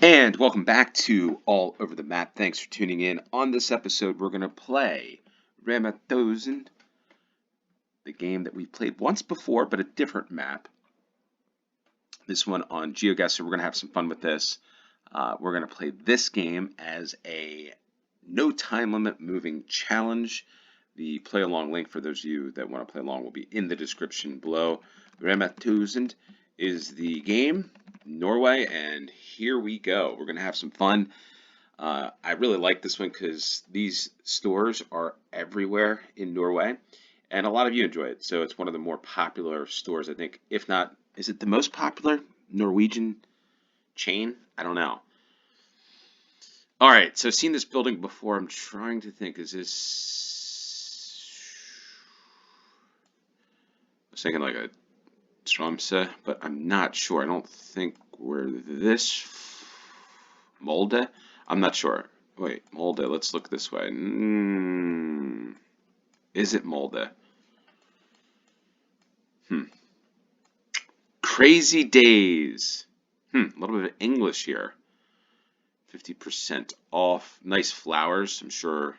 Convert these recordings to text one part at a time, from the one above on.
And welcome back to All Over the Map. Thanks for tuning in. On this episode, we're going to play REMA, the game that we played once before, but a different map. This one on GeoGuessr. We're going to have some fun with this. We're going to play this game as a no time limit moving challenge. The play along link for those of you that want to play along will be in the description below. REMA is the game, Norway, and here we go. We're going to have some fun. I really like this one because these stores are everywhere in Norway, and a lot of you enjoy it. So it's one of the more popular stores, I think. If not, is it the most popular Norwegian chain? I don't know. All right, so I've seen this building before. I'm trying to think, is this... I was thinking like a Tromsø, but I'm not sure. I don't think we're this. Molde? I'm not sure. Wait, Molde, let's look this way. Is it Molde? Crazy days. A little bit of English here. 50% off. Nice flowers. I'm sure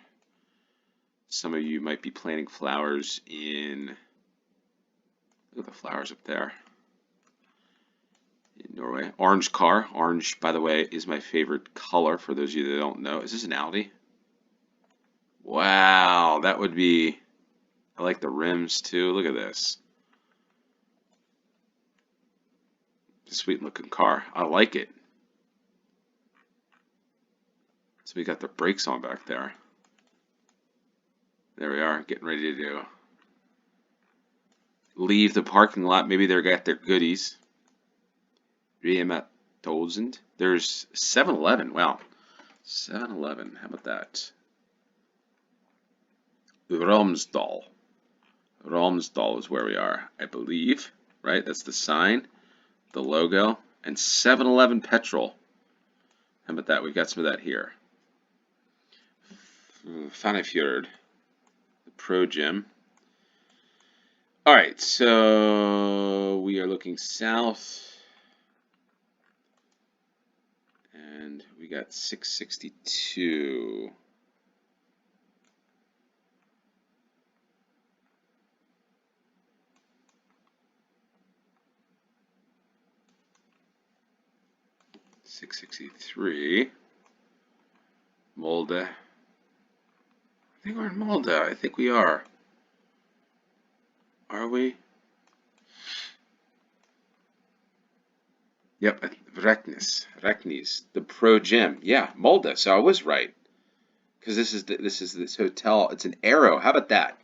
some of you might be planting flowers in... Look at the flowers up there. In Norway. Orange car. Orange, by the way, is my favorite color for those of you that don't know. Is this an Audi? Wow, that would be... I like the rims too. Look at this. Sweet looking car. I like it. So we got the brakes on back there. There we are, getting ready to leave the parking lot. Maybe they got their goodies. REMA. There's 7-Eleven. Wow. 7-Eleven. How about that? Romsdal. Romsdal is where we are, I believe. Right? That's the sign, the logo, and 7-Eleven petrol. How about that? We've got some of that here. Fanefjord, the pro gym. All right, so we are looking south. And we got 662. $663. Molde. I think we're in Molde. I think we are. Are we? Yep, Reknes, the pro gym. Yeah, Molde. So I was right, because this is this hotel. It's an arrow. How about that?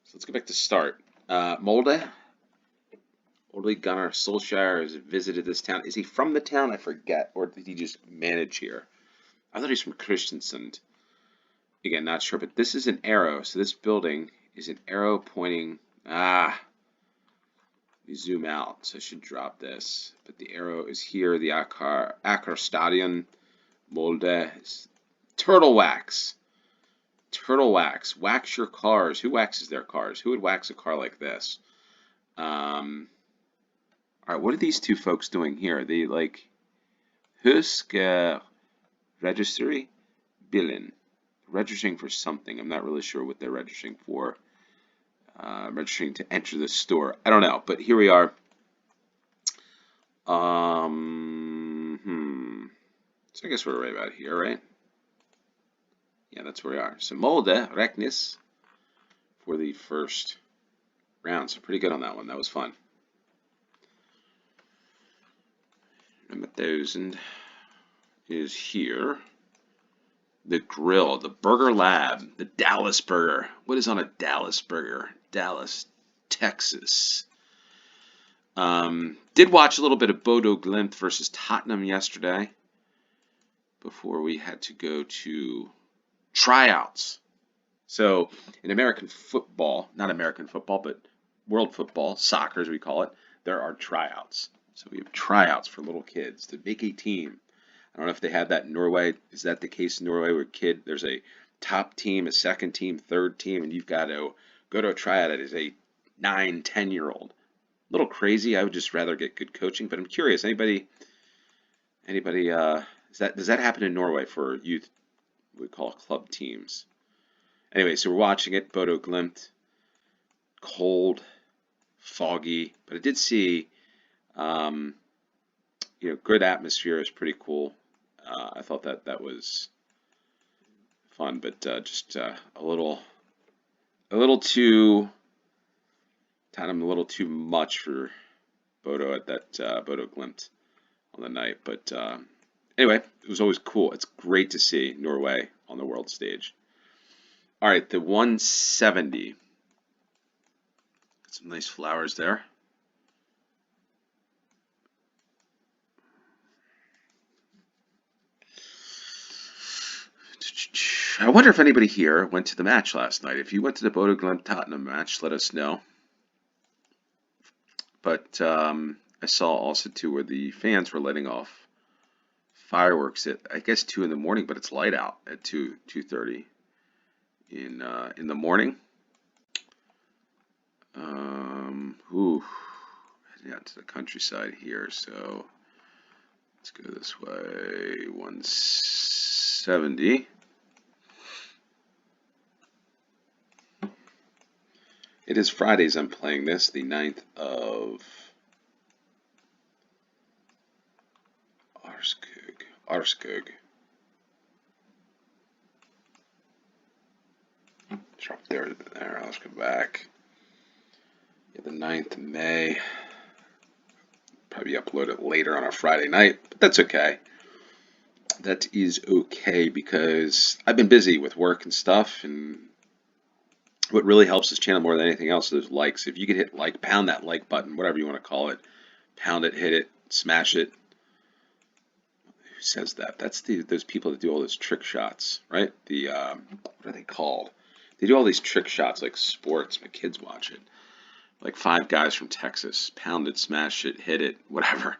So let's go back to start. Molde. Ole Gunnar Solskjaer has visited this town. Is he from the town? I forget, or did he just manage here? I thought he's from Kristiansand. Again, not sure, but this is an arrow. So this building is an arrow pointing. We zoom out, so I should drop this. But the arrow is here. The Aker Stadion, Molde. Turtle wax. Turtle wax. Wax your cars. Who waxes their cars? Who would wax a car like this? All right, what are these two folks doing here? They like Husk registry billen. Registering for something. I'm not really sure what they're registering for. Registering to enter the store. I don't know, but here we are. So I guess we're right about here, right? Yeah, that's where we are. So Molde, Reknes, for the first round. So pretty good on that one. That was fun. And 1,000 is here. The grill, the Burger Lab, the Dallas Burger. What is on a Dallas Burger? Dallas, Texas. Did watch a little bit of Bodo Glimt versus Tottenham yesterday before we had to go to tryouts. So in American football, not American football, but world football, soccer as we call it, there are tryouts. So we have tryouts for little kids to make a team. I don't know if they have that in Norway. Is that the case in Norway where there's a top team, a second team, third team, and you've got to go to a tryout as a 9, 10-year-old? A little crazy. I would just rather get good coaching, but I'm curious. Anybody Anybody, does that happen in Norway for youth, we call club teams? Anyway, so we're watching it, Bodo Glimt, cold, foggy, but I did see, um, good atmosphere is pretty cool. I thought that was fun, but just a little too, time a little too much for Bodo at that Bodo Glimt on the night. But anyway, it was always cool. It's great to see Norway on the world stage. All right, the 170. Got some nice flowers there. I wonder if anybody here went to the match last night. If you went to the Bodo Glimt Tottenham match, let us know. But I saw also too where the fans were letting off fireworks at, I guess, 2 in the morning, but it's light out at 2:30 in the morning. Heading out to the countryside here, so let's go this way. 170. It is Fridays I'm playing this, the 9th of Arskog. Drop there, let's go back. Yeah, the 9th of May. Probably upload it later on a Friday night, but that's okay. That is okay because I've been busy with work and stuff, and what really helps this channel more than anything else is those likes. If you could hit like, pound that like button, whatever you want to call it, pound it, hit it, smash it. Who says that? That's those people that do all those trick shots, right? What are they called? They do all these trick shots like sports. My kids watch it. Like 5 guys from Texas. Pound it, smash it, hit it, whatever.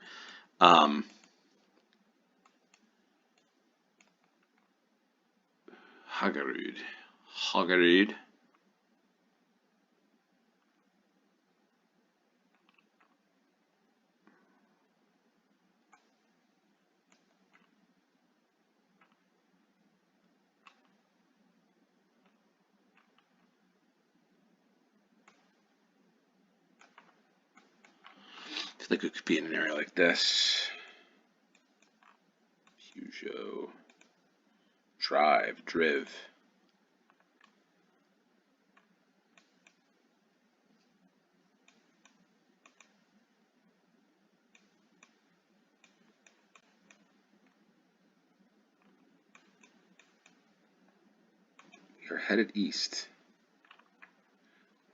Hagerud. I feel like it could be in an area like this. Peugeot. Driv. You're headed east.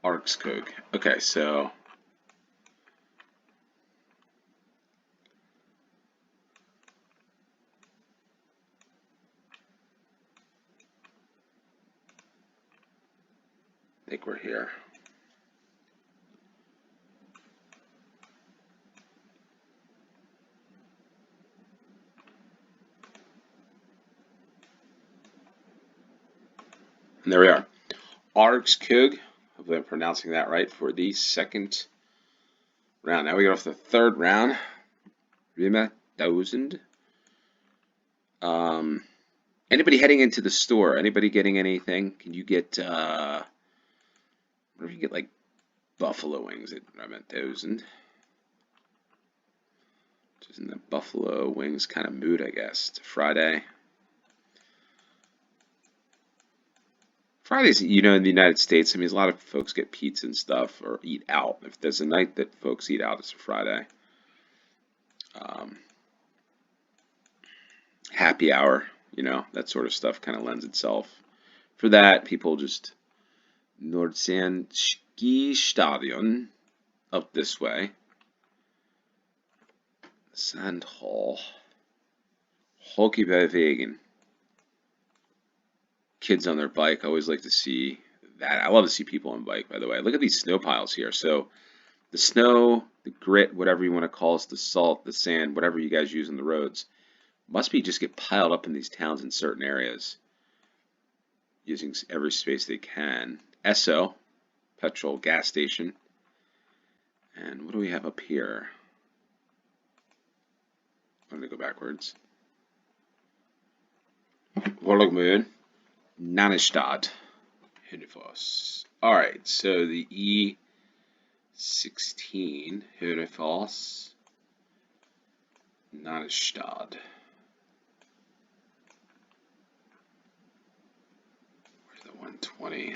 Arkskog. Okay, so I think we're here. And there we are. Arkskog. Hopefully I'm pronouncing that right for the second round. Now we get off the third round. REMA 1000. Anybody heading into the store? Anybody getting anything? Can you get what if you get like buffalo wings at REMA 1000? Just in the buffalo wings kind of mood, I guess. It's a Friday. Fridays, in the United States, I mean, a lot of folks get pizza and stuff or eat out. If there's a night that folks eat out, it's a Friday. Happy hour, that sort of stuff kind of lends itself. For that, people just Nordsand Ski Stadion up this way. Sandhall. Hockeybergwegen. Kids on their bike. I always like to see that. I love to see people on bike, by the way. Look at these snow piles here. So the snow, the grit, whatever you want to call it, the salt, the sand, whatever you guys use on the roads, must be just get piled up in these towns in certain areas using every space they can. Esso, petrol gas station. And what do we have up here? What are to go backwards. Volgmund, Nannestad, Hönefoss. All right, so the E16, Hönefoss, Nannestad. Where's the 120?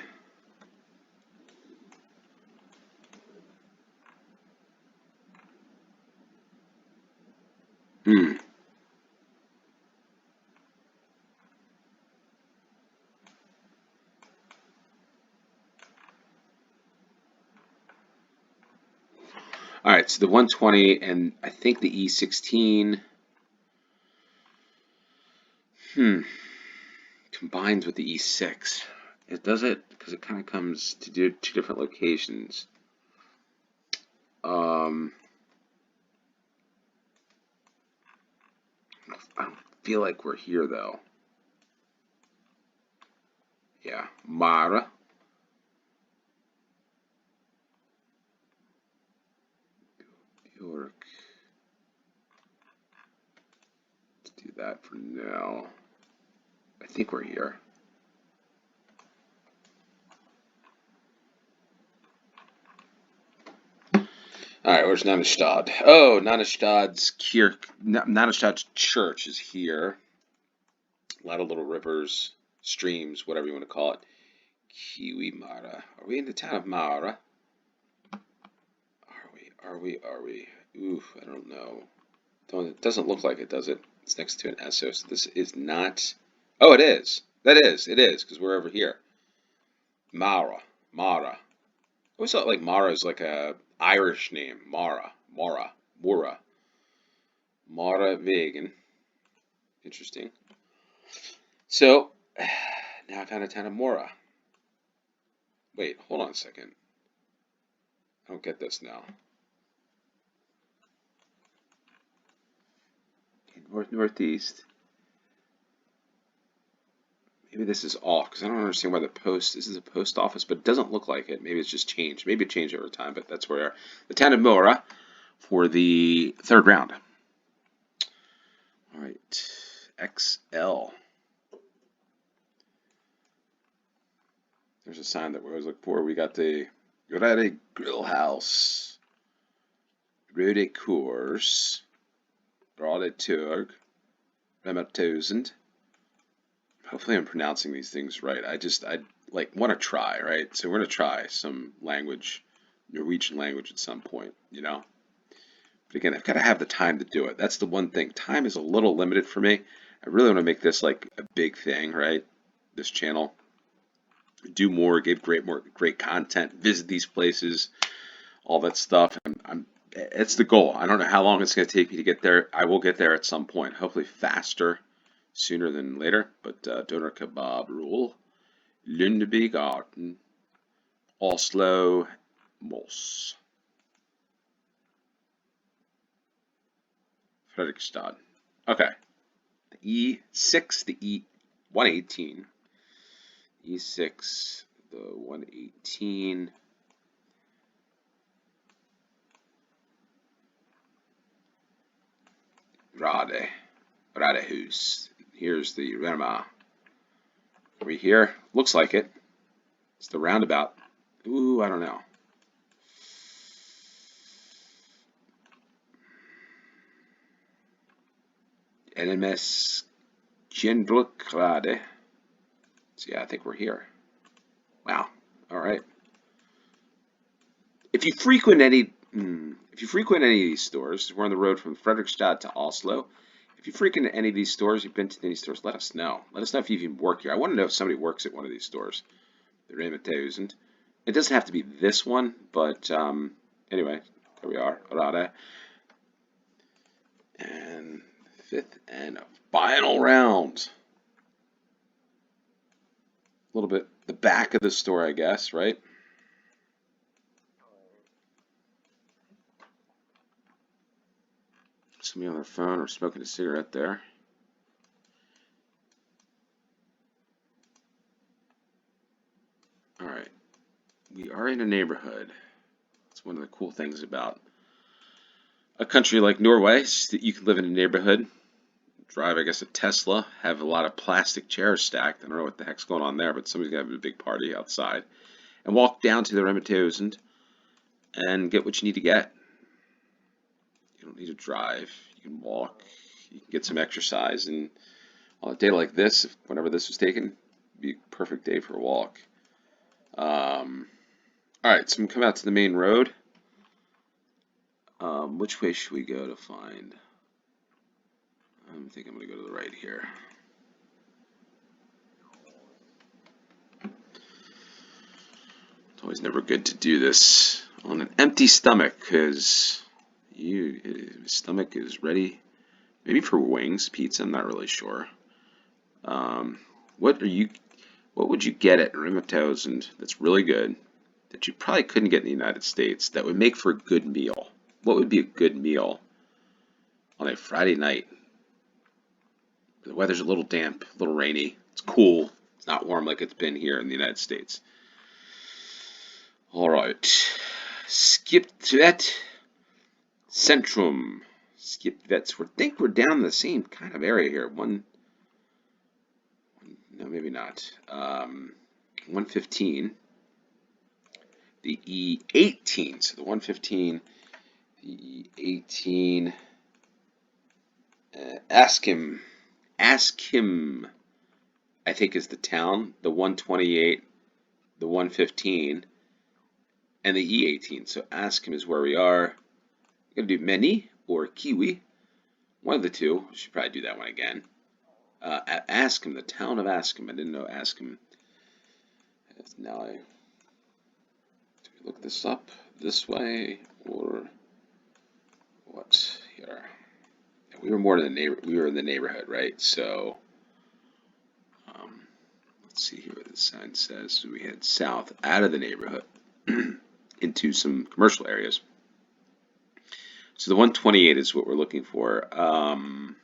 All right, so the 120 and I think the E16 combines with the E6. It does it because it kind of comes to do two different locations. I don't feel like we're here though. Yeah, Mara. Bjork. Let's do that for now. I think we're here. All right, where's Nannestad? Oh, Nannestad's church is here. A lot of little rivers, streams, whatever you want to call it. Kiwi Mara. Are we in the town of Mara? Are we? Oof, I don't know. It doesn't look like it, does it? It's next to an Esso, so this is not... Oh, it is. It is, because we're over here. Mara. I always thought like Mara is like a Irish name. Mara Vegan. Interesting. So, now I found a town of Mora. Wait, hold on a second. I don't get this now. Northeast. Maybe this is off because I don't understand why this is a post office, but it doesn't look like it. Maybe it's just changed. Maybe it changed over time, but that's where the town of Mora for the third round. All right, XL. There's a sign that we always look for. We got the Råde Grill House, Råde Coors, Råde Turg, REMA 1000. Hopefully I'm pronouncing these things right. I like want to try, right? So we're going to try some language, Norwegian language at some point, you know? But again, I've got to have the time to do it. That's the one thing. Time is a little limited for me. I really want to make this like a big thing, right? This channel. Do more, give great content, visit these places, all that stuff. It's the goal. I don't know how long it's going to take me to get there. I will get there at some point, hopefully faster, sooner than later. But Doner Kebab Rule, Lundeby Garden, Oslo, Moss, Fredrikstad. Okay, the E6, the E118, E6, the 118. Rådehus. Here's the REMA. Are we here? Looks like it. It's the roundabout. Ooh, I don't know. NMS Råde. So yeah, I think we're here. Wow. All right. If you frequent any of these stores, we're on the road from Fredrikstad to Oslo. If you frequent any of these stores, you've been to any stores, let us know. Let us know if you even work here. I want to know if somebody works at one of these stores. The REMA 1000. It doesn't have to be this one, but anyway, there we are. Råde. And fifth and final round. A little bit the back of the store, I guess, right? Somebody on their phone or smoking a cigarette there. All right, we are in a neighborhood. It's one of the cool things about A country like Norway, you can live in a neighborhood, drive, I guess, a Tesla, have a lot of plastic chairs stacked. I don't know what the heck's going on there, but somebody's got a big party outside. And walk down to the REMA and get what you need to get. You don't need to drive. You can walk. You can get some exercise. And on a day like this, whenever this was taken, it'd be a perfect day for a walk. All right, so I'm coming out to the main road. Which way should we go to find? I think I'm going to go to the right here. It's always never good to do this on an empty stomach because your stomach is ready, maybe for wings, pizza. I'm not really sure. What would you get at REMA that's really good that you probably couldn't get in the United States that would make for a good meal? What would be a good meal on a Friday night? The weather's a little damp, a little rainy. It's cool. It's not warm like it's been here in the United States. All right. Skiptvet Centrum. Skiptvets. We think we're down in the same kind of area here. No, maybe not. 115. The E18. So the 115. The E18. Askim, I think, is the town. The 128, the 115, and the E18. So Askim is where we are. We're going to do Meni or Kiwi. One of the two. We should probably do that one again. At Askim, the town of Askim. I didn't know Askim. Now do we look this up this way or what here? We were more in the we were in the neighborhood, right? So let's see here what the sign says. So we head south out of the neighborhood into some commercial areas. So the 128 is what we're looking for. And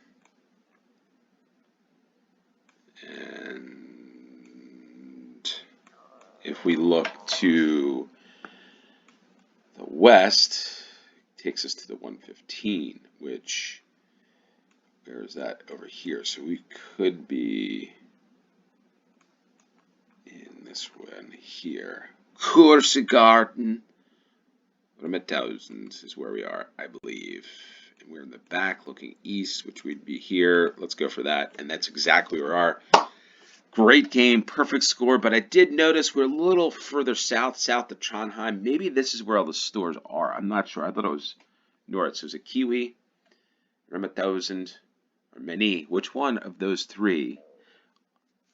if we look to the west, it takes us to the 115, which, where is that? Over here. So we could be in this one here. Kursegarten. 1,000 is where we are, I believe. And we're in the back looking east, which would be here. Let's go for that. And that's exactly where we are. Great game, perfect score, but I did notice we're a little further south of Trondheim. Maybe this is where all the stores are. I'm not sure. I thought it was north. So it's a Kiwi, REMA 1000, or Meni. Which one of those three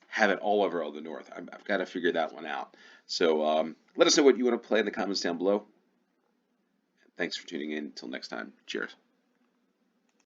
have it all over all the north? I've got to figure that one out. So let us know what you want to play in the comments down below. Thanks for tuning in. Until next time. Cheers.